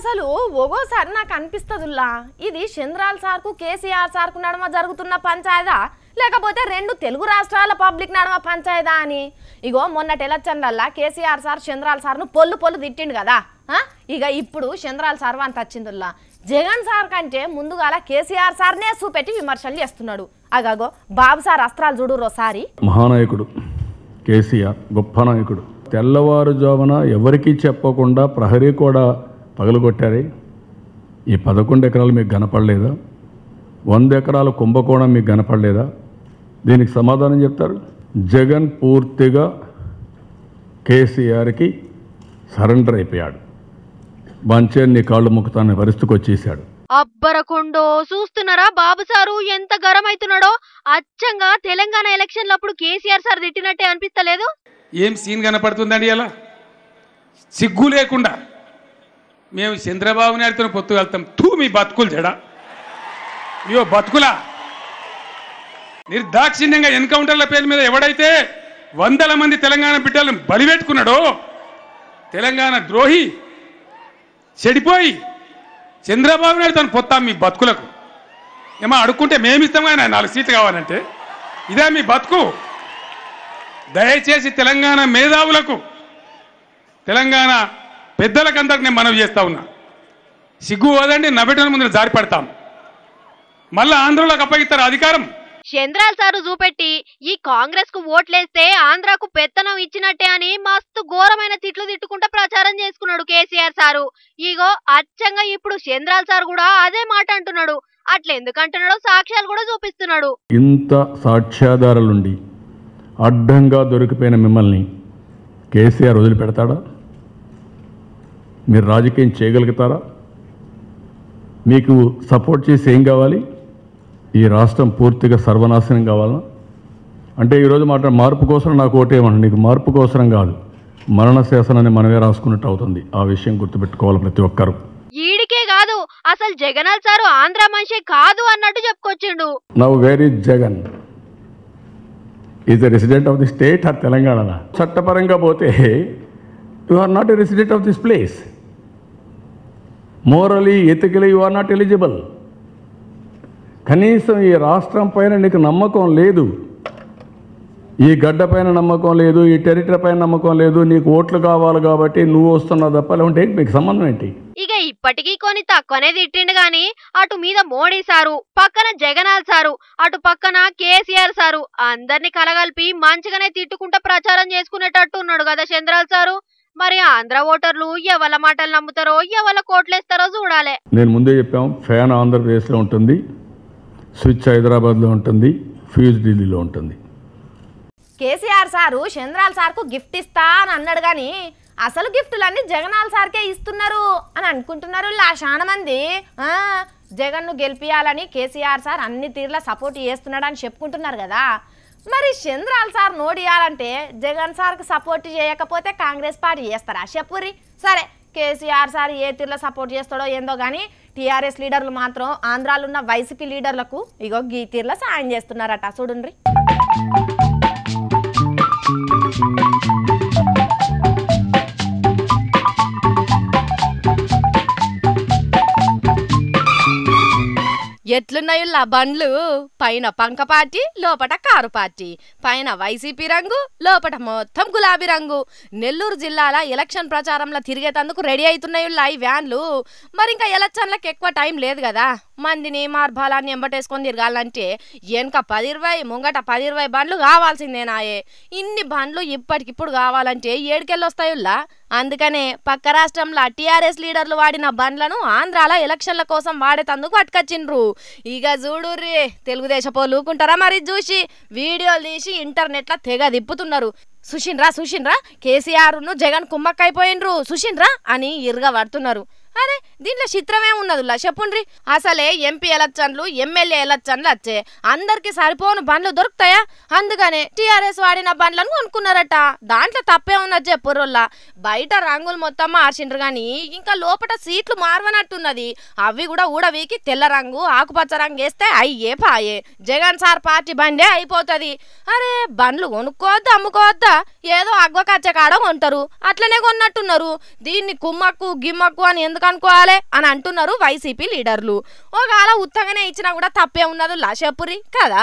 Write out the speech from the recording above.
అసలు ఒగోసారి నాకు అనిపిస్తుందిలా ఇది చంద్రాల సార్కు కేసీఆర్ సార్కు నడుమ జరుగుతున్న పంచాయదా లేకపోతే రెండు తెలుగు రాష్ట్రాల పబ్లిక్ నడుమ పంచాయదా అని. ఇగో మొన్నటి ఎలక్షన్లల్లా కేసీఆర్ సార్ చంద్రాల సార్ను పొల్లు తిట్టిండు కదా. ఇక ఇప్పుడు చంద్రాల సార్ అంత వచ్చిందిలా. జగన్ సార్ కంటే ముందుగాల కేసీఆర్ సార్నే చూపెట్టి విమర్శలు చేస్తున్నాడు. అగో బాబు సార్ అస్త్రాలు చూడు రోసారి. మహానాయకుడు కేసీఆర్ గొప్ప నాయకుడు. తెల్లవారుజామున ఎవరికీ చెప్పకుండా ప్రహరీ కూడా పగలగొట్టారే. ఈ 11 ఎకరాలు మీకు కనపడలేదా? 100 ఎకరాల కుంభకోణం మీకు కనపడలేదా? దీనికి సమాధానం చెప్తారు. జగన్ పూర్తిగా కేసీఆర్కి సరెండర్ అయిపోయాడు. బంచేర్ని కాళ్ళు ముక్కుతానే పరిస్థితికి వచ్చేసాడు. అబ్బరకొండో చూస్తున్నారా బాబు సారు ఎంత గరం అవుతున్నాడో. అచ్చంగా తెలంగాణ ఎలక్షన్లప్పుడు కేసీఆర్ సార్ తిట్టినట్టే అనిపిస్తలేదు. ఏం సీన్ కనపడుతుందండి అలా సిగ్గు లేకుండా మేము చంద్రబాబు నాయుడుతో పొత్తు వెళ్తాం. మీ బతుకులు జడ ఇవో బతుకులా నిర్దాక్షిణ్యంగా ఎన్కౌంటర్ల పేరు మీద ఎవడైతే 100 మంది తెలంగాణ బిడ్డలను బలిపెట్టుకున్నాడో తెలంగాణ ద్రోహి చెడిపోయి చంద్రబాబు నాయుడుతో పొత్తాం మీ బతుకులకు. ఏమో అడుక్కుంటే మేమిస్తాం కానీ 4 సీట్లు కావాలంటే ఇదే మీ బతుకు. దయచేసి తెలంగాణ మేధావులకు తెలంగాణ పెద్దలకందరికి నేను మనవి చేస్తా ఉన్నా. సిగ్గు పోదండి, నవ్వటం ముందు జారి పడతాం. మళ్ళా ఆంధ్రలోకి అప్పగిస్తారు అధికారం. చంద్రాల సారు చూపెట్టి ఈ కాంగ్రెస్ కు ఓట్లేస్తే ఆంధ్రాకు పెత్తనం ఇచ్చినట్టే అని మస్తు ఘోరమైన తిట్లు తిట్టుకుంటా ప్రచారం చేసుకున్నాడు కేసీఆర్ సారు. ఇగో అచ్చంగా ఇప్పుడు చంద్రాల సార్ కూడా అదే మాట అంటున్నాడు. అట్లెందుకంటున్నాడో సాక్ష్యాలు కూడా చూపిస్తున్నాడు. ఇంత సాక్ష్యాధారాలుండి అడ్డంగా దొరికిపోయిన మిమ్మల్ని కేసీఆర్ వదిలిపెడతాడా? మీరు రాజకీయం చేయగలుగుతారా? మీకు సపోర్ట్ చేసి ఏం కావాలి? ఈ రాష్ట్రం పూర్తిగా సర్వనాశనం కావాలా? అంటే ఈరోజు మార్పు కోసం నాకు ఓటేయమండి. నీకు మార్పు కోసం కాదు, మరణ శాసనాన్ని మనమే రాసుకున్నట్టు అవుతుంది. ఆ విషయం గుర్తుపెట్టుకోవాలి ప్రతి ఒక్కరు. ఈడికే కాదు అసలు జగనాల్ సారు ఆంధ్ర మనిషి కాదు అన్నట్టు చెప్పుకొచ్చిండు. Now where is Jagan? Is a resident of the state or Telangana? చట్టపరంగా పోతే you are not a resident of this place. Morally ethically you are not eligible. కనీసం ఈ రాష్ట్రం పైన నీకు నమ్మకం లేదు, ఈ గడ్డ పైన నమ్మకం లేదు, ఈ టెరిటరీ పైన నమ్మకం లేదు. నీకు ఓట్లు కావాలి కాబట్టి నువ్వు వస్తున్నావు తప్ప, లేకుంటే మీకు సంబంధం ఏంటి? ఇక ఇప్పటికీ కొన్ని తక్కువనే తిట్టిండు గాని అటు మీద మోడీ సారు, పక్కన జగనాల్ సారు, అటు పక్కన కేసీఆర్ సారు అందరినీ కలగలిపి మంచిగానే తిట్టుకుంటా ప్రచారం చేసుకునేటట్టు ఉన్నాడు కదా చంద్రాల్ సారు. మరి ఆంధ్ర ఓటర్లు ఎవల మాటలు నమ్ముతారో ఎవల కోట్లేస్తారో చూడాలి. నేను ముందే చెప్పాం, ఫ్యాన్ ఆంధ్రప్రదేశ్లో ఉంటుంది, స్విచ్ హైదరాబాద్లో ఉంటుంది, ఫ్యూజ్ ఢిల్లీలో ఉంటుంది. కేసీఆర్ సారు చంద్రాల సార్కు గిఫ్ట్ ఇస్తా అని అన్నాడు కానీ అసలు గిఫ్టులన్నీ జగనాల్ సార్కే ఇస్తున్నారు అని అనుకుంటున్నారు చాలా మంది. జగన్ను గెలిపియాలని కేసీఆర్ సార్ అన్ని తీర్ల సపోర్ట్ చేస్తున్నాడు అని చెప్పుకుంటున్నారు కదా. మరి చంద్రాల సార్ నోడియాలంటే జగన్ సార్కి సపోర్ట్ చేయకపోతే కాంగ్రెస్ పార్టీ చేస్తారా చెప్పురి? సరే కేసీఆర్ సార్ ఏ తీర్లో సపోర్ట్ చేస్తాడో ఏందో కానీ టీఆర్ఎస్ లీడర్లు మాత్రం ఆంధ్రాలో ఉన్న వైసీపీ లీడర్లకు ఇగో ఈ తీర్లో సాయం చేస్తున్నారట. చూడండి. ఎట్లున్నాయుల్లా బండ్లు? పైన పంక పార్టీ, లోపట కారు పార్టీ, పైన వైసీపీ రంగు, లోపట మొత్తం గులాబీ రంగు. నెల్లూరు జిల్లాల ఎలక్షన్ ప్రచారంలో తిరిగేటందుకు రెడీ అవుతున్నాయుల్లా ఈ వ్యాన్లు. మరి ఇంకా ఎలక్షన్లకు ఎక్కువ టైం లేదు కదా, మందిని మార్బాలాన్ని ఎంబటేసుకొని తిరగాలంటే వెనక 10-20 ముంగట 10-20 బండ్లు కావాల్సిందేనాయే. ఇన్ని బండ్లు ఇప్పటికిప్పుడు కావాలంటే ఏడుకెళ్ళొస్తాయుల్లా. అందుకనే పక్క రాష్ట్రంలో టీఆర్ఎస్ లీడర్లు వాడిన బండ్లను ఆంధ్రాల ఎలక్షన్ల కోసం వాడేటందుకు పట్టుకొచ్చిండ్రు. ఇక చూడుర్రి, తెలుగుదేశపోలు ఊకుంటారా మరి? చూసి వీడియోలు తీసి ఇంటర్నెట్లో తెగ తిప్పుతున్నారు. సుషిన్రా కేసీఆర్ను జగన్ కుమ్మక్కైపోయినరు సుషిన్రా అని ఇరుగా పడుతున్నారు. అరే దీంట్లో చిత్రమే ఉన్నదిలా చెప్పుండ్రి. అసలే ఎంపీ ఎలక్షన్లు ఎమ్మెల్యే ఎలక్షన్లు వచ్చే అందరికి సరిపోను బండ్లు దొరుకుతాయా? అందుకనే టీఆర్ఎస్ వాడిన బండ్లను కొనుక్కున్నారట. దాంట్లో తప్పే ఉన్నది చెప్పుర్రోల్లా. బయట రంగులు మొత్తం మార్చిండ్రు కానీ ఇంకా లోపల సీట్లు మార్వనట్టున్నది. అవి కూడా ఊడవీకి తెల్ల రంగు ఆకుపచ్చ రంగు వేస్తే అయ్యే పాయే జగన్ సార్ పార్టీ బండే అయిపోతుంది. అరే బండ్లు కొనుక్కోవద్దా అమ్ముకోవద్దా? ఏదో అగ్వకచ్చ కాడ కొంటారు, అట్లనే కొన్నట్టున్నారు. దీన్ని కుమ్మక్కు గిమ్మక్కు అని ఎందుకు ఎందుకనుకోవాలి అని అంటున్నారు వైసీపీ లీడర్లు. ఒకవేళ ఉత్తగానే ఇచ్చినా కూడా తప్పే ఉన్నది చెప్పురి కదా.